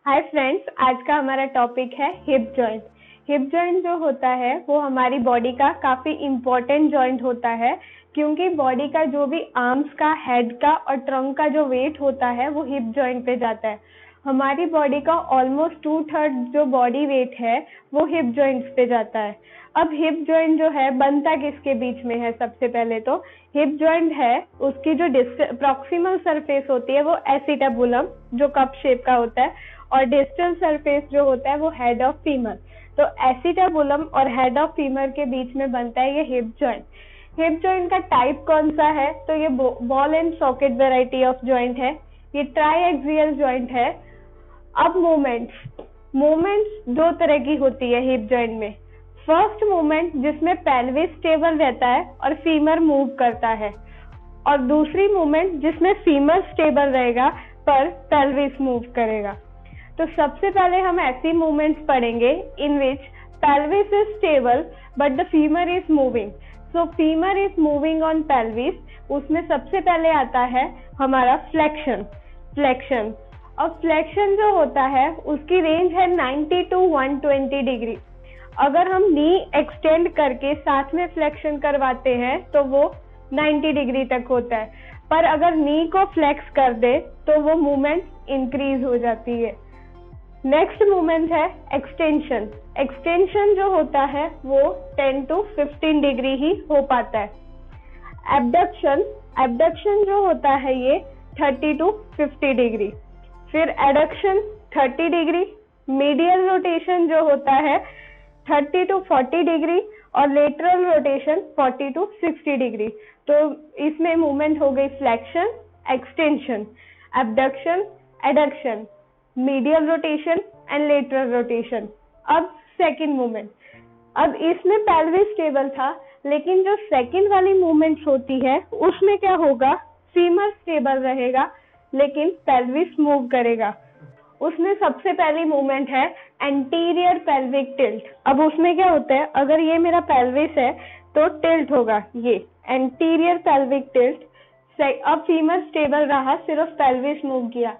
Hi friends, आज का हमारा टॉपिक है हिप जॉइंट। हिप जॉइंट जो होता है वो हमारी बॉडी का काफी इम्पोर्टेंट जॉइंट होता है, क्योंकि बॉडी का जो भी आर्म्स का, हेड का और ट्रंक का जो वेट होता है वो हिप जॉइंट पे जाता है। हमारी बॉडी का ऑलमोस्ट 2/3 जो बॉडी वेट है वो हिप जॉइंट्स पे जाता है। अब हिप जॉइंट जो है बनता किसके बीच में है? सबसे पहले तो हिप जॉइंट है, उसकी जो प्रॉक्सिमल सरफेस होती है वो एसिटाबुलम जो कप शेप का होता है, और डिस्टल सरफेस जो होता है वो हेड ऑफ फीमर। तो एसिटाबुलम और हेड ऑफ फीमर के बीच में बनता है ये हिप जॉइंट। हिप जॉइंट का टाइप कौन सा है? तो ये ball and socket variety of joint है। ये ट्राइएक्सियल जॉइंट है। अब मूवमेंट्स दो तरह की होती है हिप जॉइंट में। फर्स्ट मूवमेंट जिसमें पेल्विस स्टेबल रहता है और फीमर मूव करता है, और दूसरी मूवमेंट जिसमें फीमर स्टेबल रहेगा पर पेल्विस मूव करेगा। तो सबसे पहले हम ऐसी मूवमेंट्स पढ़ेंगे in which pelvis is stable but the femur is moving. So femur is moving on pelvis. उसमें सबसे पहले आता है हमारा फ्लेक्शन। और फ्लेक्शन जो होता है उसकी रेंज है 90 to 120 डिग्री। अगर हम नी एक्सटेंड करके साथ में फ्लेक्शन करवाते हैं तो वो 90 डिग्री तक होता है, पर अगर नी को फ्लेक्स कर दे तो वो मूवमेंट इंक्रीज हो जाती है। नेक्स्ट मूवमेंट है एक्सटेंशन। एक्सटेंशन जो होता है वो 10 to 15 डिग्री ही हो पाता है। एबडक्शन जो होता है ये 30 to 50 डिग्री। फिर एडक्शन 30 डिग्री। मीडियल रोटेशन जो होता है 30 to 40 डिग्री, और लेटरल रोटेशन 40 to 60 डिग्री। तो इसमें मूवमेंट हो गई flexion, extension, abduction, adduction, medial rotation and lateral rotation. अब सेकंड मूवमेंट। अब इसमें पेल्विस स्टेबल था, लेकिन जो सेकंड वाली मूवमेंट्स होती है उसमें क्या होगा? फीमर स्टेबल रहेगा लेकिन पेल्विस मूव करेगा। उसमें सबसे पहली मूवमेंट है एंटीरियर पेल्विक टिल्ट। अब उसमें क्या होता है, अगर ये मेरा पेल्विस है तो टिल्ट होगा, ये एंटीरियर पेल्विक टिल्ट। अब फीमर स्टेबल रहा, सिर्फ पेल्विस मूव किया।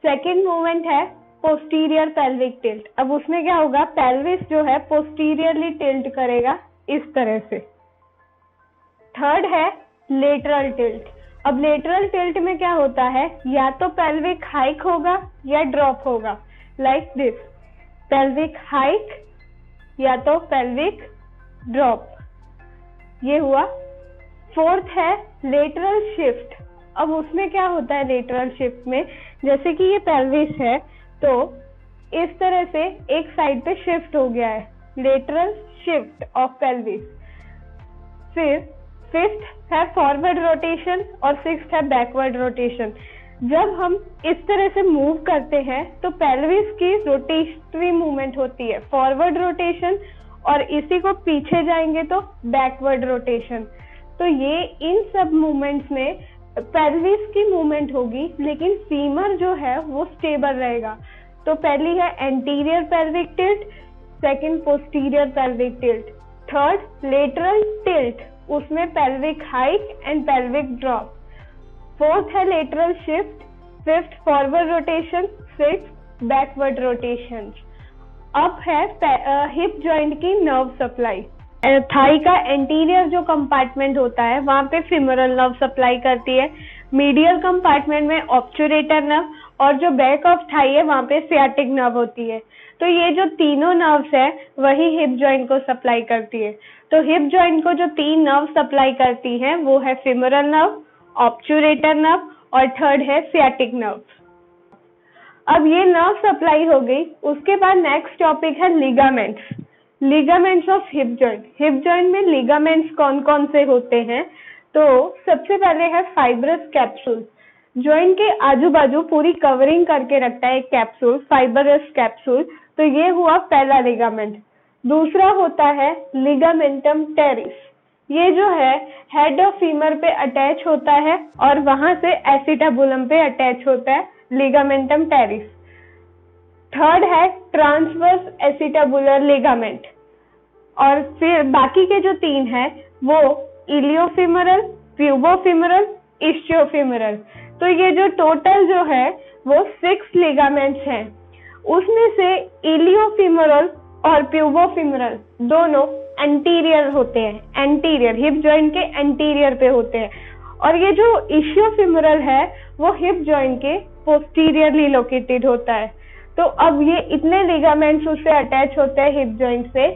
सेकंड मूवमेंट है पोस्टीरियर पेल्विक टिल्ट। अब उसमें क्या होगा? पेल्विस जो है पोस्टीरियरली टिल्ट करेगा इस तरह से। थर्ड है लेटरल टिल्ट। अब लेटरल टिल्ट में क्या होता है? या तो पेल्विक हाइक होगा या ड्रॉप होगा, लाइक दिस, पेल्विक हाइक या तो पेल्विक ड्रॉप। ये हुआ। फोर्थ है लेटरल शिफ्ट। अब उसमें क्या होता है लेटरल शिफ्ट में? जैसे कि ये पेल्विस है तो इस तरह से एक साइड पे शिफ्ट हो गया है, लेटरल शिफ्ट ऑफ पेल्विस। फिर फिफ्थ है फॉरवर्ड रोटेशन और सिक्स्थ है बैकवर्ड रोटेशन। जब हम इस तरह से मूव करते हैं तो पेल्विस की रोटेटरी मूवमेंट होती है, फॉरवर्ड रोटेशन, और इसी को पीछे जाएंगे तो बैकवर्ड रोटेशन। तो ये इन सब मूवमेंट्स में पेल्विस की मूवमेंट होगी, लेकिन फीमर जो है वो स्टेबल रहेगा। तो पहली है anterior pelvic tilt, second posterior pelvic tilt, third lateral tilt, उसमें pelvic hike and pelvic drop, fourth है lateral shift, fifth forward rotation, sixth backward rotation. अब है हिप जॉइंट की नर्व सप्लाई। थाई का एंटीरियर जो कंपार्टमेंट होता है वहां पे फिमोरल नर्व सप्लाई करती है, मीडियल कंपार्टमेंट में ऑब्चुरेटर नर्व, और जो बैक ऑफ थाई है वहां पे सियाटिक नर्व होती है। तो ये जो तीनों नर्व्स है वही हिप जॉइंट को सप्लाई करती है। तो हिप जॉइंट को जो तीन नर्व सप्लाई करती हैं वो है फिमोरल नर्व, ऑब्चुरेटर नर्व, और थर्ड है सियाटिक नर्व। अब ये नर्व सप्लाई हो गई। उसके बाद नेक्स्ट टॉपिक है ligaments of hip joint. Hip joint में लिगामेंट्स कौन कौन से होते हैं? तो सबसे पहले है फाइब्रस कैप्सूल। जॉइंट के आजू बाजू पूरी कवरिंग करके रखता है एक कैप्सूल, फाइब्रस कैप्सूल। तो ये हुआ पहला लिगामेंट। दूसरा होता है लिगामेंटम टेरिस। ये जो है हेड ऑफ फीमर पे अटैच होता है और वहां से एसिटाबुलम पे अटैच होता है, लिगामेंटम टेरिस। थर्ड है ट्रांसवर्स एसिटाबुलर लिगामेंट। और फिर बाकी के जो तीन है वो इलियोफिमरल, प्यूबोफिमरल, इस्चियोफिमरल। तो ये जो टोटल जो है वो 6 लिगामेंट्स हैं। उसमें से इलियोफेमोरल और प्यूबोफेमोरल दोनों एंटीरियर होते हैं, एंटीरियर हिप जॉइंट के एंटीरियर पे होते हैं, और ये जो इशियोफेमोरल है वो हिप जॉइंट के पोस्टीरियरली लोकेटेड होता है। तो अब ये इतने लिगामेंट्स उससे अटैच होते हैं हिप जॉइंट से।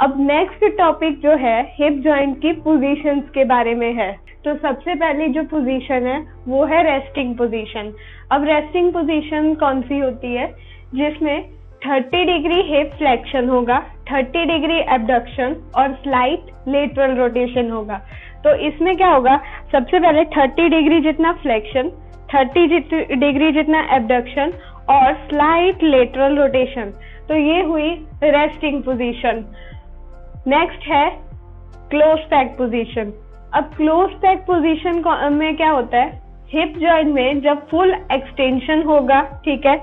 अब नेक्स्ट टॉपिक जो है हिप जॉइंट की पोजीशंस के बारे में है। तो सबसे पहली जो पोजीशन है वो है रेस्टिंग पोजीशन। अब रेस्टिंग पोजीशन कौन सी होती है? जिसमें 30 डिग्री हिप फ्लेक्शन होगा, 30 डिग्री एबडक्शन और स्लाइट लेटरल रोटेशन होगा। तो इसमें क्या होगा, सबसे पहले 30 डिग्री जितना फ्लेक्शन, 30 डिग्री जितना एबडक्शन और स्लाइट लेटरल रोटेशन। तो ये हुई रेस्टिंग पोजीशन। नेक्स्ट है क्लोज पैक पोजीशन। अब क्लोज पैक पोजीशन में क्या होता है, हिप जॉइंट में जब फुल एक्सटेंशन होगा, ठीक है,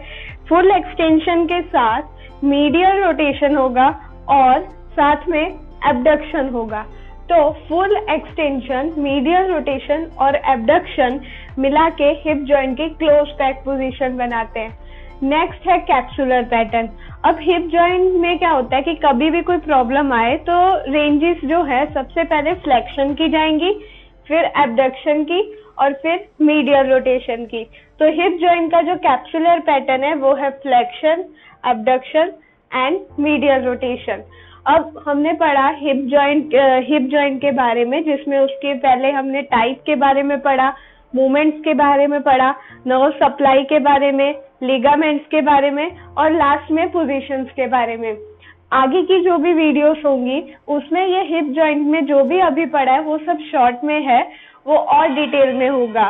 फुल एक्सटेंशन के साथ मीडियल रोटेशन होगा और साथ में एबडक्शन होगा। तो फुल एक्सटेंशन, मीडियल रोटेशन और एबडक्शन मिला के हिप जॉइंट की क्लोज पैक पोजीशन बनाते हैं। नेक्स्ट है कैप्सुलर पैटर्न। अब हिप जॉइंट में क्या होता है कि कभी भी कोई प्रॉब्लम आए तो रेंजेस जो है सबसे पहले फ्लेक्शन की जाएंगी, फिर एबडक्शन की और फिर मीडियल रोटेशन की। तो हिप जॉइंट का जो कैप्सुलर पैटर्न है वो है flexion, abduction and medial rotation. अब हमने पढ़ा हिप जॉइंट के बारे में, जिसमें उसके पहले हमने टाइप के बारे में पढ़ा, मूवमेंट्स के बारे में पढ़ा, नर्व सप्लाई के बारे में, लिगामेंट्स के बारे में और लास्ट में पोजीशंस के बारे में। आगे की जो भी वीडियोस होंगी उसमें ये हिप जॉइंट में जो भी अभी पढ़ा है वो सब शॉर्ट में है, वो और डिटेल में होगा।